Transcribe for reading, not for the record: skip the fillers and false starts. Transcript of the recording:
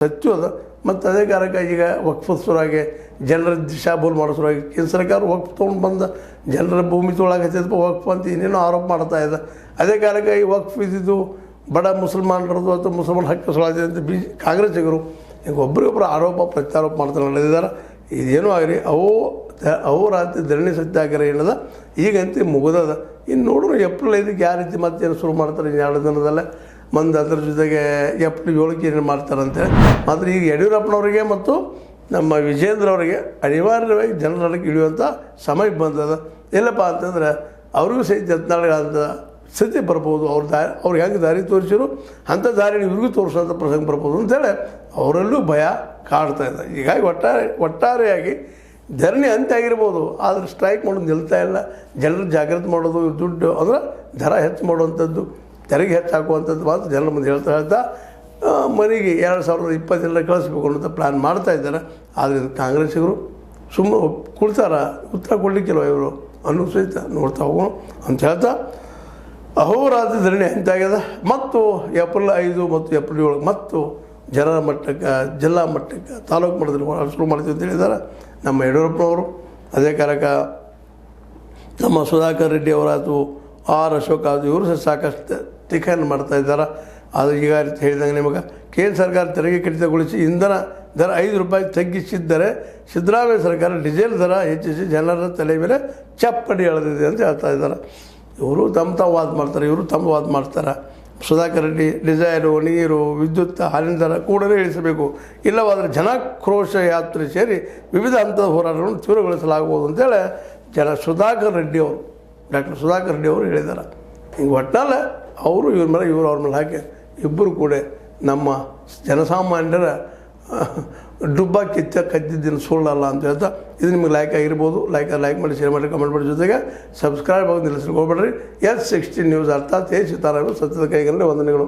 ಸತ್ಯ ಅದ. ಮತ್ತು ಅದೇ ಕಾರಣಕ್ಕೆ ಈಗ ವಕ್ಫ್ ಶುರುವಾಗಿ ಜನರ ದಿಶಾಬೋಲ್ ಮಾಡೋ ಶುರುವಾಗಿ ಕೇಂದ್ರ ಸರ್ಕಾರ ವಕ್ಫ್ ತೊಗೊಂಡು ಬಂದ ಜನರ ಭೂಮಿ ತೊಗೊಳಕತ್ತಿದ್ದಪ್ಪ ವಕ್ಫ್ ಅಂತ ಇನ್ನೇನೋ ಆರೋಪ ಮಾಡ್ತಾ ಇದೆ. ಅದೇ ಕಾರಣಕ್ಕೆ ಈ ವಕ್ಫ್ ಇದ್ದಿದ್ದು ಬಡ ಮುಸಲ್ಮಾನರದು ಅಥವಾ ಮುಸಲ್ಮಾನ ಹಕ್ಕು ಸುಳಾಗಿದೆ ಅಂತ ಕಾಂಗ್ರೆಸ್ಸಿಗರು ಈಗ ಒಬ್ಬರಿಗೊಬ್ಬರು ಆರೋಪ ಪ್ರತ್ಯಾರೋಪ ಮಾಡ್ತಾರೆ ನಡೆದಿದ್ದಾರೆ. ಇದೇನೂ ಆಗಲಿ ಅವು ರಾತ್ರಿ ಧರಣಿ ಸತ್ಯಾಗ್ರಹ ಏನದ ಈಗಂತೂ ಮುಗಿದದ. ಇನ್ನು ನೋಡೋಣ ಏಪ್ರಿಲ್ 5ಕ್ಕೆ ಯಾವ ರೀತಿ ಮತ್ತೇನು ಶುರು ಮಾಡ್ತಾರೆ ಇನ್ನು 2 ದಿನದಲ್ಲೇ. ಮಂದು ಅದ್ರ ಜೊತೆಗೆ ಏಪ್ರಿಲ್ 7ಕ್ಕೆ ಏನು ಮಾಡ್ತಾರಂತೇಳಿ. ಮಾತ್ರ ಈಗ ಯಡಿಯೂರಪ್ಪನವರಿಗೆ ಮತ್ತು ನಮ್ಮ ವಿಜೇಂದ್ರ ಅವರಿಗೆ ಅನಿವಾರ್ಯವಾಗಿ ಜನರೊಳಗೆ ಇಳಿಯುವಂಥ ಸಮಯ ಬಂದದ. ಎಲ್ಲಪ್ಪ ಅಂತಂದ್ರೆ ಅವ್ರಿಗೂ ಸಹಿತ 14 ಅಂತ ಸ್ಥಿತಿ ಬರ್ಬೋದು. ಅವ್ರಿಗೆ ಹೆಂಗೆ ದಾರಿ ತೋರಿಸಿರು ಅಂಥ ದಾರಿನ ಇವ್ರಿಗೂ ತೋರಿಸೋಂಥ ಪ್ರಸಂಗ ಬರ್ಬೋದು ಅಂತೇಳಿ ಅವರಲ್ಲೂ ಭಯ ಕಾಡ್ತಾ ಇದೆ. ಹೀಗಾಗಿ ಒಟ್ಟಾರೆಯಾಗಿ ಧರಣಿ ಅಂತ್ಯ ಆಗಿರ್ಬೋದು, ಆದರೆ ಸ್ಟ್ರೈಕ್ ಮಾಡೋದು ನಿಲ್ತಾ ಇಲ್ಲ. ಜನರು ಜಾಗೃತಿ ಮಾಡೋದು, ದುಡ್ಡು ಅಂದ್ರೆ ದರ ಹೆಚ್ಚು ಮಾಡುವಂಥದ್ದು, ತೆರಿಗೆ ಹೆಚ್ಚು ಹಾಕುವಂಥದ್ದು ಮಾತ್ರ ಜನರ ಮುಂದೆ ಹೇಳ್ತಾ ಮನೆಗೆ 2020 ಕಳಿಸ್ಬೇಕು ಅನ್ನೋಂಥ ಪ್ಲ್ಯಾನ್ ಮಾಡ್ತಾ ಇದ್ದಾರೆ. ಆದರೆ ಕಾಂಗ್ರೆಸ್ಸಿಗರು ಸುಮ್ಮನೆ ಕೊಡ್ತಾರ, ಉತ್ತರ ಕೊಡಲಿಕ್ಕಿಲ್ವ ಇವರು ಅನ್ನೋ ಸಹಿತ ನೋಡ್ತಾ ಹೋಗೋಣ ಅಂತ ಹೇಳ್ತಾ ಅಹೋರಾತ್ರಿ ಧರಣಿ ಅಂತ್ಯ ಆಗ್ಯದ. ಮತ್ತು ಏಪ್ರಿಲ್ 5 ಮತ್ತು ಏಪ್ರಿಲ್ 7 ಮತ್ತು ಜನರ ಮಟ್ಟಕ್ಕೆ, ಜಿಲ್ಲಾ ಮಟ್ಟಕ್ಕೆ, ತಾಲೂಕು ಮಟ್ಟದಲ್ಲಿ ಶುರು ಮಾಡ್ತೀವಿ ಅಂತ ಹೇಳಿದ್ದಾರೆ ನಮ್ಮ ಯಡಿಯೂರಪ್ಪನವರು. ಅದೇ ಕಾರಣಕ್ಕೆ ನಮ್ಮ ಸುಧಾಕರ್ ರೆಡ್ಡಿ ಅವರಾತು, ಆರ್ ಅಶೋಕ್ ಆಯ್ತು, ಇವರು ಸಹ ಸಾಕಷ್ಟು ಟೀಕೆಯನ್ನು ಮಾಡ್ತಾಯಿದ್ದಾರೆ. ಅದು ಈಗ ಹೇಳಿದಂಗೆ ನಿಮಗೆ ಕೇಂದ್ರ ಸರ್ಕಾರ ತೆರಿಗೆ ಕಡಿತಗೊಳಿಸಿ ಇಂಧನ ದರ 5 ರೂಪಾಯಿ ತಗ್ಗಿಸಿದ್ದರೆ ಸಿದ್ದರಾಮಯ್ಯ ಸರ್ಕಾರ ಡೀಸೆಲ್ ದರ ಹೆಚ್ಚಿಸಿ ಜನರ ತಲೆ ಮೇಲೆ ಚಪ್ಪಡಿ ಎಳೆದಿದೆ ಅಂತ ಹೇಳ್ತಾ ಇದ್ದಾರೆ. ಇವರು ತಮ್ಮ ವಾದ ಮಾಡ್ತಾರೆ, ಇವರು ತಮ್ಮ ವಾದ ಮಾಡ್ತಾರೆ. ಸುಧಾಕರ್ ರೆಡ್ಡಿ ಡಿಸೈಲು, ನೀರು, ವಿದ್ಯುತ್, ಹಾಲಿನ ದರ ಕೂಡಲೇ ಇಳಿಸಬೇಕು, ಇಲ್ಲವಾದರೆ ಜನಾಕ್ರೋಶ ಯಾತ್ರೆ ಸೇರಿ ವಿವಿಧ ಹಂತದ ಹೋರಾಟಗಳನ್ನು ತೀವ್ರಗೊಳಿಸಲಾಗುವುದು ಅಂತೇಳಿ ಸುಧಾಕರ್ ರೆಡ್ಡಿ ಅವರು, ಡಾಕ್ಟರ್ ಸುಧಾಕರ್ ರೆಡ್ಡಿ ಅವರು ಹೇಳಿದ್ದಾರೆ. ಹಿಂಗೆ ಒಟ್ಟಿನಲ್ಲಿ ಅವರು ಅವ್ರ ಮೇಲೆ ಹಾಕಿ ಇಬ್ಬರು ಕೂಡ ನಮ್ಮ ಜನಸಾಮಾನ್ಯರ ಡುಬ್ಬ ಕದ್ದಿದ್ದನ್ನು ಸುಳ್ಳಲ್ಲ ಅಂತ ಹೇಳ್ತಾ ಇದು ನಿಮಗೆ ಲೈಕ್ ಆಗಿರ್ಬೋದು. ಲೈಕ್ ಮಾಡಿ, ಶೇರ್ ಮಾಡಿ, ಕಮೆಂಟ್ ಮಾಡಿ, ಜೊತೆಗೆ ಸಬ್ಸ್ಕ್ರೈಬ್ ಆಗಿ ನಿಲ್ಲಿಸ್ಲಿಕ್ಕೆ ಹೋಗ್ಬೇಡ್ರಿ. S16 ನ್ಯೂಸ್ ಅರ್ಥಾತ್ ಸೀತಾರಾಮ ಸತ್ಯದ ಕೈಗನ್ನಡಿ ವಂದನೆಗಳು.